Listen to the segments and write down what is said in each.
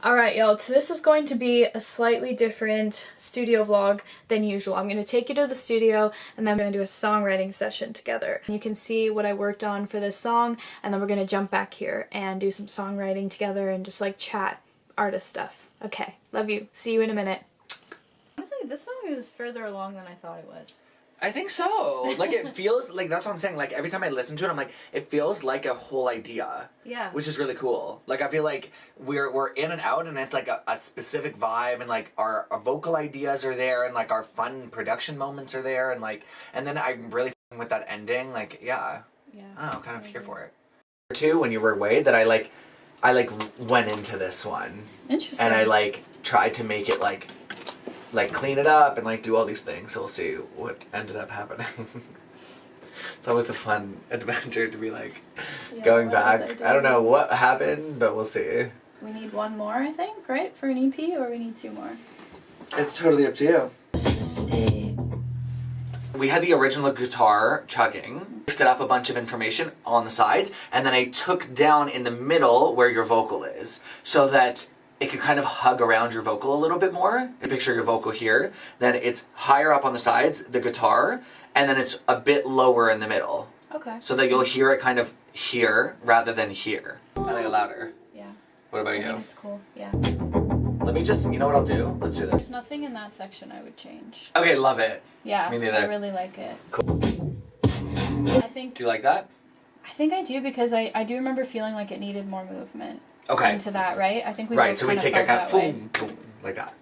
Alright y'all, so this is going to be a slightly different studio vlog than usual. I'm going to take you to the studio and then I'm going to do a songwriting session together. You can see what I worked on for this song, and then we're going to jump back here and do some songwriting together and just like chat artist stuff. Okay, love you. See you in a minute. Honestly, this song is further along than I thought it was. I think so. Like, it feels like, that's what I'm saying. Like, every time I listen to it, I'm like, it feels like a whole idea. Yeah. Which is really cool. Like, I feel like we're in and out, and it's like a specific vibe, and like our vocal ideas are there, and like our fun production moments are there, and like, and then I'm really f***ing with that ending. Like, yeah. Yeah. I don't know, kind of here for it. Too, when you were away, that I went into this one. Interesting. And I like tried to make it like clean it up and like do all these things, so we'll see what ended up happening. It's always a fun adventure to be like going back. I don't know what happened, but we'll see. We need one more, I think, right? For an EP, or we need two more? It's totally up to you. We had the original guitar chugging, lifted up a bunch of information on the sides, and then I took down in the middle where your vocal is, so that it could kind of hug around your vocal a little bit more. You picture your vocal here, then it's higher up on the sides, the guitar, and then it's a bit lower in the middle. Okay. So that you'll hear it kind of here rather than here. I like it louder. Yeah. What about I you? think it's cool, yeah. Let me just, you know what I'll do? Let's do this. There's nothing in that section I would change. Okay, love it. Yeah, me neither. I really like it. Cool. I think. Do you like that? I think I do, because I do remember feeling like it needed more movement. Okay. Into that, right? I think we right. both So we take a kind of boom, boom, like that.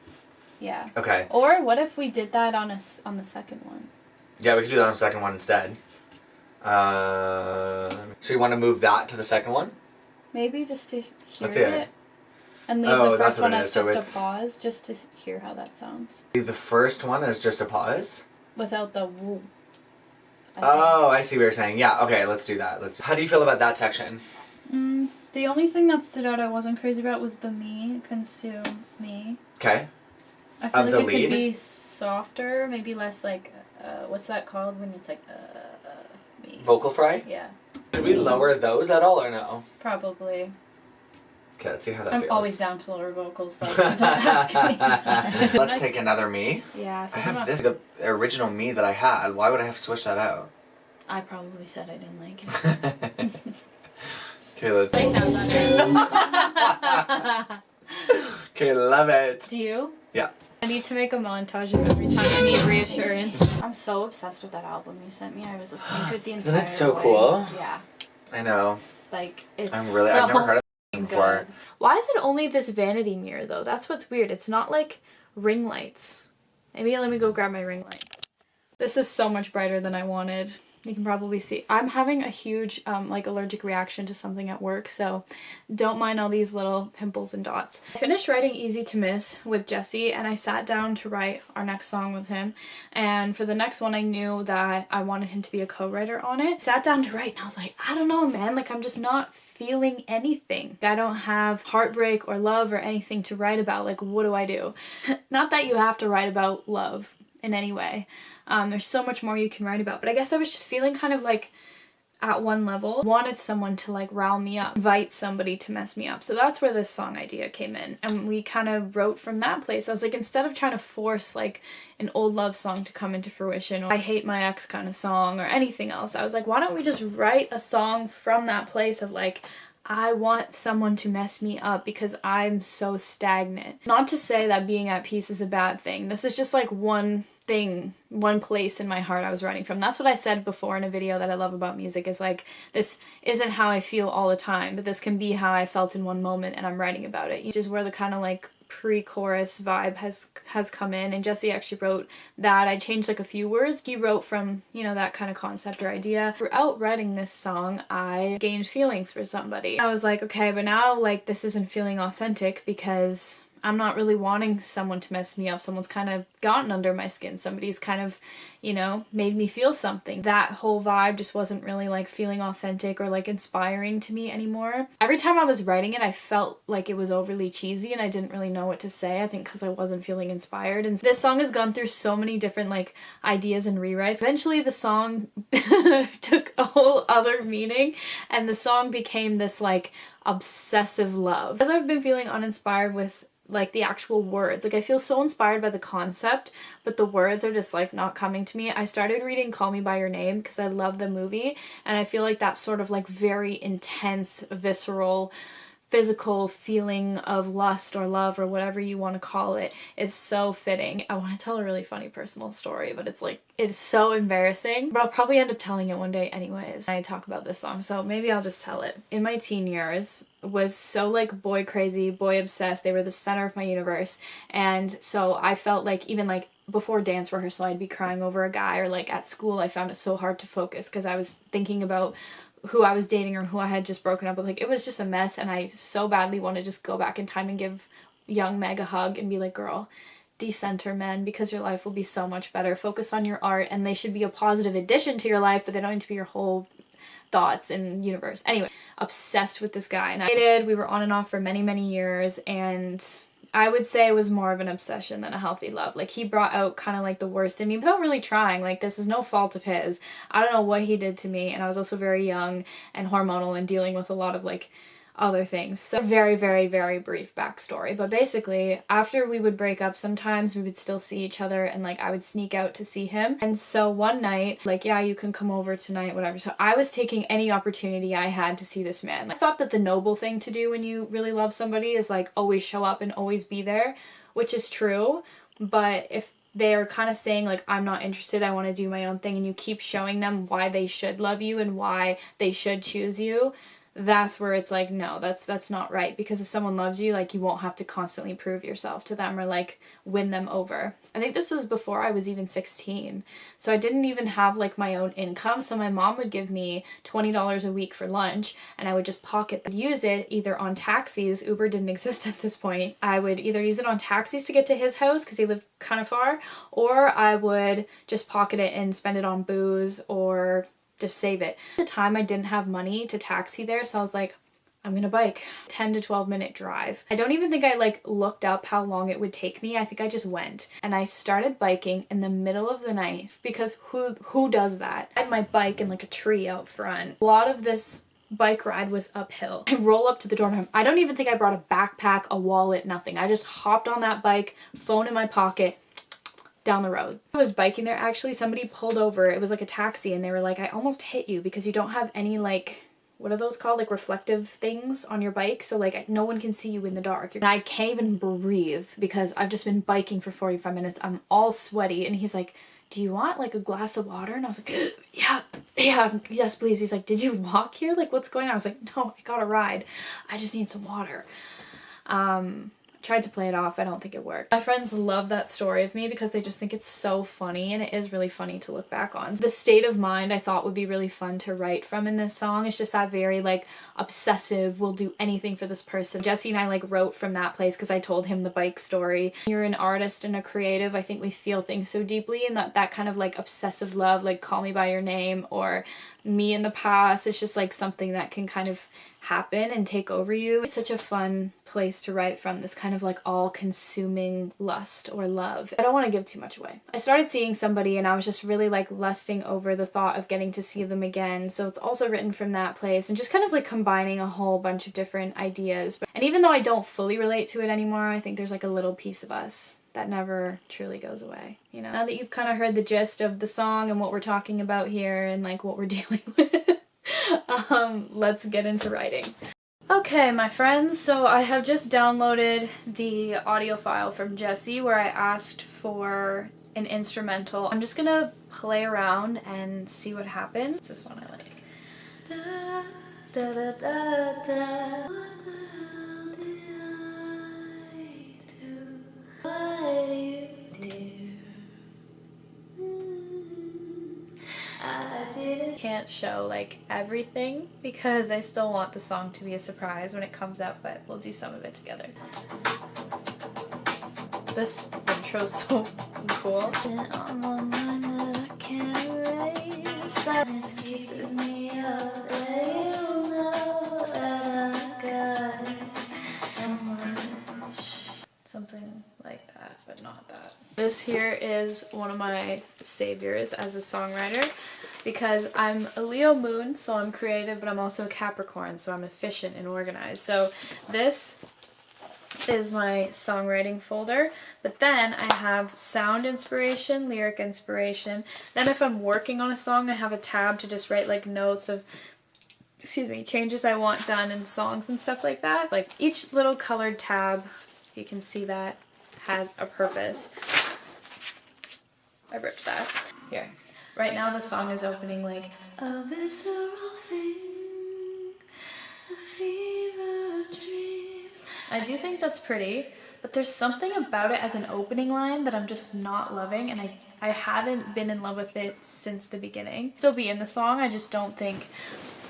Yeah. Okay. Or what if we did that on the second one? Yeah, we could do that on the second one instead. So you want to move that to the second one? Maybe just to hear Let's it. And leave the first one as just a pause, just to hear how that sounds. Leave the first one as just a pause? Without the woo. Oh, I see what you're saying. Yeah, okay, let's do that. How do you feel about that section? The only thing that stood out I wasn't crazy about was the me, consume me. Okay. I feel like it could be softer, maybe less like, what's that called when it's like, me. Vocal fry? Yeah. Should we lower those at all or no? Probably. Okay, let's see how that feels. I'm always down to lower vocals though, so don't ask me. Let's take another me. Yeah. I have this, the original me that I had. Why would I have to switch that out? I probably said I didn't like it. Okay, let's... I Okay, love it. Do you? Yeah. I need to make a montage of every time I need reassurance. I'm so obsessed with that album you sent me. I was listening to it the entire Isn't it so way. cool? Yeah. I know. Like, it's I've never heard of it before. Good. Why is it only this vanity mirror though? That's what's weird. It's not like ring lights. Maybe let me go grab my ring light. This is so much brighter than I wanted. You can probably see. I'm having a huge like allergic reaction to something at work, so don't mind all these little pimples and dots. I finished writing Easy to Miss with Jesse, and I sat down to write our next song with him, and for the next one I knew that I wanted him to be a co-writer on it. Sat down to write and I was like, I don't know, man, like I'm just not feeling anything. I don't have heartbreak or love or anything to write about. Like, what do I do? Not that you have to write about love in any way. There's so much more you can write about, but I guess I was just feeling kind of like at one level. Wanted someone to like rile me up, invite somebody to mess me up. So that's where this song idea came in, and we kind of wrote from that place. I was like, instead of trying to force like an old love song to come into fruition, or I hate my ex kind of song or anything else, I was like, why don't we just write a song from that place of like, I want someone to mess me up because I'm so stagnant. Not to say that being at peace is a bad thing. This is just like one thing, one place in my heart I was writing from. That's what I said before in a video that I love about music, is like, this isn't how I feel all the time, but this can be how I felt in one moment and I'm writing about it. Which is where the kind of like pre-chorus vibe has come in, and Jesse actually wrote that. I changed like a few words. He wrote from, you know, that kind of concept or idea. Throughout writing this song, I gained feelings for somebody. I was like, okay, but now like this isn't feeling authentic because I'm not really wanting someone to mess me up. Someone's kind of gotten under my skin. Somebody's kind of, you know, made me feel something. That whole vibe just wasn't really like feeling authentic or like inspiring to me anymore. Every time I was writing it, I felt like it was overly cheesy and I didn't really know what to say. I think because I wasn't feeling inspired. And this song has gone through so many different like ideas and rewrites. Eventually the song took a whole other meaning and the song became this like obsessive love. As I've been feeling uninspired with like the actual words, like I feel so inspired by the concept, but the words are just like not coming to me. I started reading Call Me By Your Name because I love the movie, and I feel like that sort of like very intense, visceral, physical feeling of lust or love or whatever you want to call it is so fitting. I want to tell a really funny personal story, but it's like, it's so embarrassing, but I'll probably end up telling it one day anyways. I talk about this song, so maybe I'll just tell it. In my teen years, was so like boy crazy, boy obsessed. They were the center of my universe, and so I felt like even like before dance rehearsal I'd be crying over a guy, or like at school I found it so hard to focus because I was thinking about who I was dating or who I had just broken up with. Like, it was just a mess, and I so badly want to just go back in time and give young Meg a hug and be like, girl, decenter men, because your life will be so much better. Focus on your art, and they should be a positive addition to your life, but they don't need to be your whole thoughts and universe. Anyway, obsessed with this guy, and we were on and off for many, many years, and I would say it was more of an obsession than a healthy love. Like, he brought out kind of like the worst in me without really trying. Like, this is no fault of his. I don't know what he did to me, and I was also very young and hormonal and dealing with a lot of like other things. So very, very, very brief backstory. But basically, after we would break up, sometimes we would still see each other, and like I would sneak out to see him. And so one night, like, yeah, you can come over tonight, whatever. So I was taking any opportunity I had to see this man. I thought that the noble thing to do when you really love somebody is like always show up and always be there, which is true. But if they're kind of saying like, I'm not interested, I want to do my own thing, and you keep showing them why they should love you and why they should choose you, that's where it's like, no, that's not right. Because if someone loves you, like, you won't have to constantly prove yourself to them or like win them over. I think this was before I was even 16, so I didn't even have like my own income. So my mom would give me $20 a week for lunch, and I would just use it either on taxis. Uber didn't exist at this point. I would either use it on taxis to get to his house because he lived kind of far, or I would just pocket it and spend it on booze or just save it. At the time I didn't have money to taxi there, so I was like, I'm gonna bike. 10 to 12 minute drive. I don't even think I like looked up how long it would take me. I think I just went, and I started biking in the middle of the night, because who does that? I had my bike in like a tree out front. A lot of this bike ride was uphill. I roll up to the door. I don't even think I brought a backpack, a wallet, nothing. I just hopped on that bike, phone in my pocket, down the road. I was biking there, actually somebody pulled over. It was like a taxi, and they were like, I almost hit you because you don't have any like, what are those called, like reflective things on your bike, so like no one can see you in the dark. And I can't even breathe because I've just been biking for 45 minutes. I'm all sweaty, and he's like, do you want like a glass of water? And I was like, yeah, yes please. He's like, did you walk here? Like, what's going on? I was like, no, I got a ride, I just need some water. Tried to play it off. I don't think it worked. My friends love that story of me because they just think it's so funny, and it is really funny to look back on. The state of mind I thought would be really fun to write from in this song. It's just that very like obsessive, will do anything for this person. Jesse and I like wrote from that place because I told him the bike story. You're an artist and a creative, I think we feel things so deeply, and that kind of like obsessive love, like Call Me By Your Name or Me in the Past, it's just like something that can kind of happen and take over you. It's such a fun place to write from, this kind of like all-consuming lust or love. I don't want to give too much away. I started seeing somebody, and I was just really like lusting over the thought of getting to see them again, so it's also written from that place, and just kind of like combining a whole bunch of different ideas. And even though I don't fully relate to it anymore, I think there's like a little piece of us that never truly goes away, you know? Now that you've kind of heard the gist of the song and what we're talking about here and like what we're dealing with, let's get into writing. Okay, my friends, so I have just downloaded the audio file from Jesse where I asked for an instrumental. I'm just gonna play around and see what happens. This one I like. Da, da, da, da, da. What the hell did I do? What you do? I didn't. Can't show like everything because I still want the song to be a surprise when it comes out, but we'll do some of it together. This intro's so cool. Something like that, but not that. This here is one of my saviors as a songwriter because I'm a Leo moon, so I'm creative, but I'm also a Capricorn, so I'm efficient and organized. So this is my songwriting folder, but then I have sound inspiration, lyric inspiration. Then if I'm working on a song, I have a tab to just write like notes of, excuse me, changes I want done in songs and stuff like that. Like each little colored tab, you can see that, has a purpose. I ripped that. Here. Right now the song is opening like a visceral thing, a fever dream. I do think that's pretty, but there's something about it as an opening line that I'm just not loving, and I haven't been in love with it since the beginning. Still be in the song, I just don't think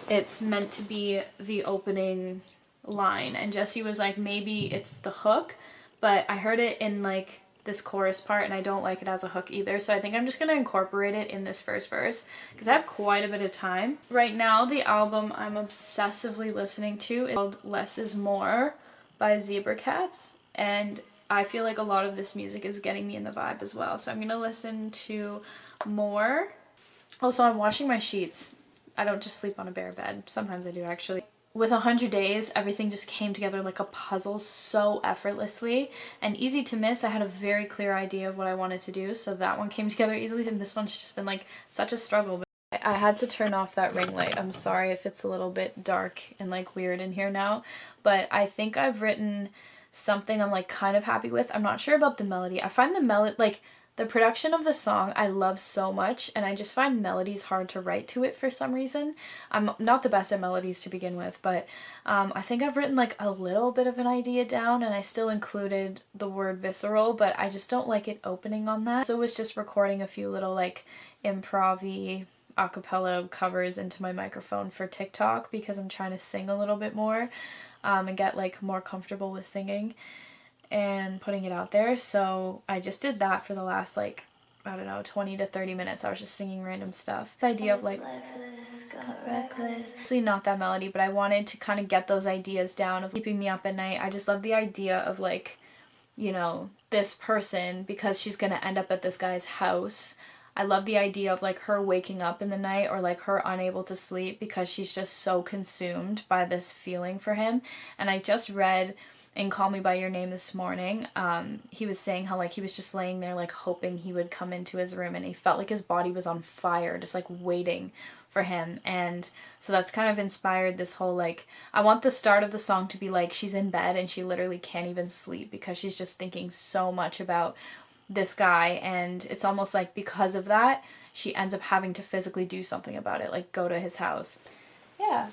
it's meant to be the opening line. And Jesse was like, maybe it's the hook, but I heard it in like this chorus part and I don't like it as a hook either, so I think I'm just gonna incorporate it in this first verse because I have quite a bit of time. Right now the album I'm obsessively listening to is called Less Is More by Zebra Cats, and I feel like a lot of this music is getting me in the vibe as well, so I'm gonna listen to More. Also, I'm washing my sheets. I don't just sleep on a bare bed. Sometimes I do, actually. With 100 Days, everything just came together like a puzzle so effortlessly and easy to miss. I had a very clear idea of what I wanted to do, so that one came together easily, and this one's just been like such a struggle. But I had to turn off that ring light. I'm sorry if it's a little bit dark and like weird in here now, but I think I've written something I'm like kind of happy with. I'm not sure about the melody. I find the melody, like the production of the song I love so much, and I just find melodies hard to write to it for some reason. I'm not the best at melodies to begin with, but I think I've written like a little bit of an idea down, and I still included the word visceral, but I just don't like it opening on that. So it was just recording a few little like improv-y acapella covers into my microphone for TikTok because I'm trying to sing a little bit more and get like more comfortable with singing and putting it out there. So I just did that for the last like, I don't know, 20 to 30 minutes. I was just singing random stuff. The idea of like reckless, actually not that melody, but I wanted to kind of get those ideas down of keeping me up at night. I just love the idea of like, you know, this person, because she's gonna end up at this guy's house. I love the idea of like her waking up in the night, or like her unable to sleep because she's just so consumed by this feeling for him. And I just read in Call Me By Your Name this morning, he was saying how like he was just laying there like hoping he would come into his room, and he felt like his body was on fire, just like waiting for him. And so that's kind of inspired this whole like, I want the start of the song to be like she's in bed and she literally can't even sleep because she's just thinking so much about this guy, and it's almost like because of that she ends up having to physically do something about it, like go to his house. Yeah.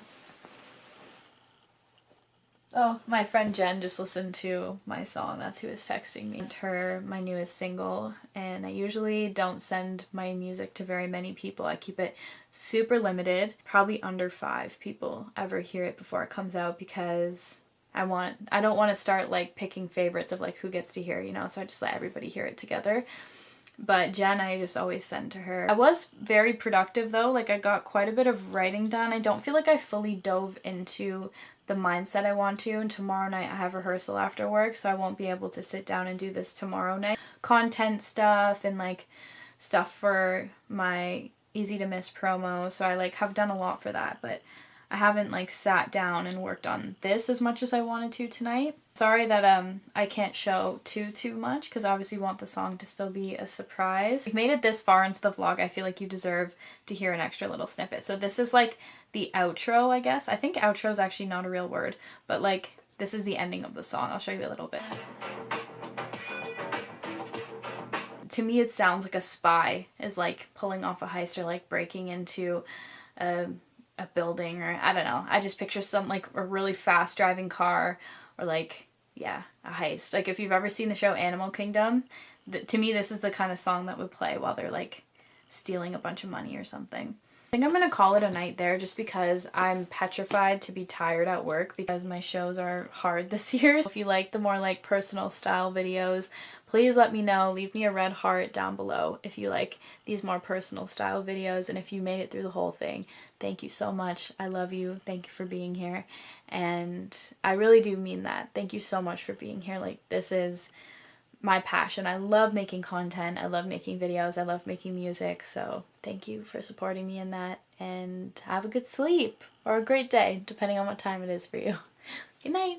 Oh, my friend Jen just listened to my song. That's who was texting me. Her, my newest single, and I usually don't send my music to very many people. I keep it super limited. Probably under 5 people ever hear it before it comes out because I don't want to start like picking favorites of like who gets to hear, you know, so I just let everybody hear it together. But Jen, I just always send to her. I was very productive though, like I got quite a bit of writing done. I don't feel like I fully dove into the mindset I want to, and tomorrow night I have rehearsal after work, so I won't be able to sit down and do this tomorrow night. Content stuff and like stuff for my Easy to Miss promo, so I like have done a lot for that, but I haven't like sat down and worked on this as much as I wanted to tonight. Sorry that I can't show too much because I obviously want the song to still be a surprise. If you've made it this far into the vlog, I feel like you deserve to hear an extra little snippet. So this is like the outro, I guess. I think outro is actually not a real word, but like this is the ending of the song. I'll show you a little bit. To me it sounds like a spy is like pulling off a heist or like breaking into a building, or I don't know. I just picture some like a really fast driving car, or like, yeah, a heist. Like if you've ever seen the show Animal Kingdom, to me this is the kind of song that would play while they're like stealing a bunch of money or something. think I'm gonna call it a night there just because I'm petrified to be tired at work because my shows are hard this year. If you like the more like personal style videos, please let me know. Leave me a red heart down below if you like these more personal style videos, and if you made it through the whole thing. Thank you so much. I love you. Thank you for being here. And I really do mean that. Thank you so much for being here. Like, this is my passion. I love making content. I love making videos. I love making music. So thank you for supporting me in that, and have a good sleep or a great day, depending on what time it is for you. Good night.